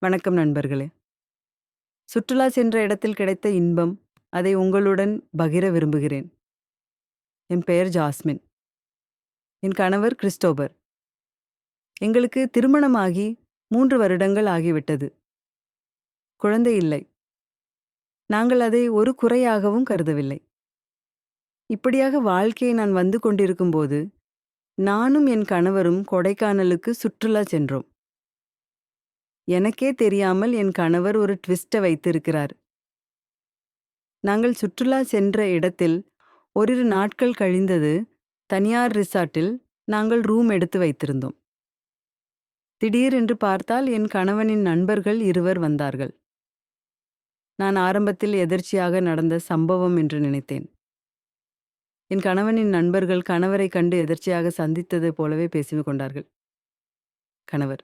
வணக்கம் நண்பர்களே. சுற்றுலா சென்ற இடத்தில் கிடைத்த இன்பம், அதை உங்களுடன் பகிர விரும்புகிறேன். என் பெயர் ஜாஸ்மின். என் கணவர் கிறிஸ்டோபர். எங்களுக்கு திருமணமாகி 3 வருடங்கள் ஆகிவிட்டது. குழந்தை இல்லை. நாங்கள் அதை ஒரு குறையாகவும் கருதவில்லை. இப்படியாக வாழ்க்கையை நான் வந்து கொண்டிருக்கும்போது, நானும் என் கணவரும் கொடைக்கானலுக்கு சுற்றுலா சென்றோம். எனக்கே தெரியாமல் என் கணவர் ஒரு ட்விஸ்ட வைத்திருக்கிறார். நாங்கள் சுற்றுலா சென்ற இடத்தில் ஓரிரு நாட்கள் கழிந்தது தனியார் ரிசார்ட்டில் நாங்கள் ரூம் எடுத்து வைத்திருந்தோம். திடீரென்று பார்த்தால் என் கணவனின் நண்பர்கள் 2 வந்தார்கள். நான் ஆரம்பத்தில் எதர்ச்சியாக நடந்த சம்பவம் என்று நினைத்தேன். என் கணவனின் நண்பர்கள் கணவரை கண்டு எதர்ச்சியாக சந்தித்ததை போலவே பேசிக் கொண்டார்கள். கணவர்: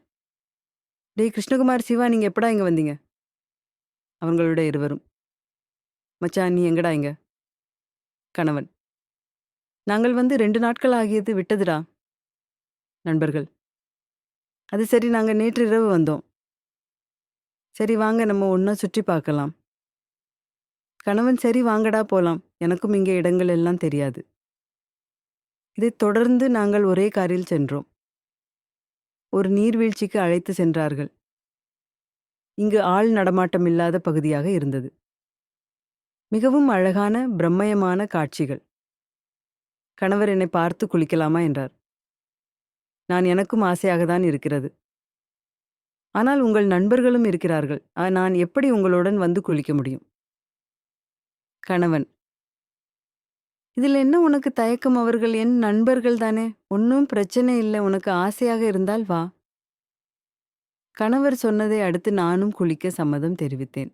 டேய் கிருஷ்ணகுமார், சிவா, நீங்க எப்படா இங்க வந்தீங்க? அவங்களுடைய 2ரும்: மச்சான், நீ எங்கடா இங்க? கணவன்: நாங்கள் வந்து 2 நாட்கள் ஆகியது விட்டதுடா. நண்பர்கள்: அது சரி, நாங்க நேற்று இரவு வந்தோம். சரி வாங்க, நம்ம ஒண்ணா சுற்றி பார்க்கலாம். கணவன்: சரி வாங்கடா போலாம், எனக்கும் இங்கே இடங்கள் எல்லாம் தெரியாது. இதைத் தொடர்ந்து நாங்கள் ஒரே காரில் சென்றோம். ஒரு நீர்வீழ்ச்சிக்கு அழைத்து சென்றார்கள். இங்கு ஆள் நடமாட்டம் இல்லாத பகுதியாக இருந்தது. மிகவும் அழகான பிரம்மயமான காட்சிகள். கணவர் என்னை பார்த்து குளிக்கலாமா என்றார். நான் எனக்கும் ஆசையாகத்தான் இருக்கிறது. ஆனால் உங்கள் நண்பர்களும் இருக்கிறார்கள். நான் எப்படி உங்களுடன் வந்து குளிக்க முடியும்? கணவன்: இதில் என்ன உனக்கு தயக்கம்? அவர்கள் என் நண்பர்கள் தானே, ஒன்றும் பிரச்சனை இல்லை. உனக்கு ஆசையாக இருந்தால் வா. கணவர் சொன்னதை அடுத்து நானும் குளிக்க சம்மதம் தெரிவித்தேன்.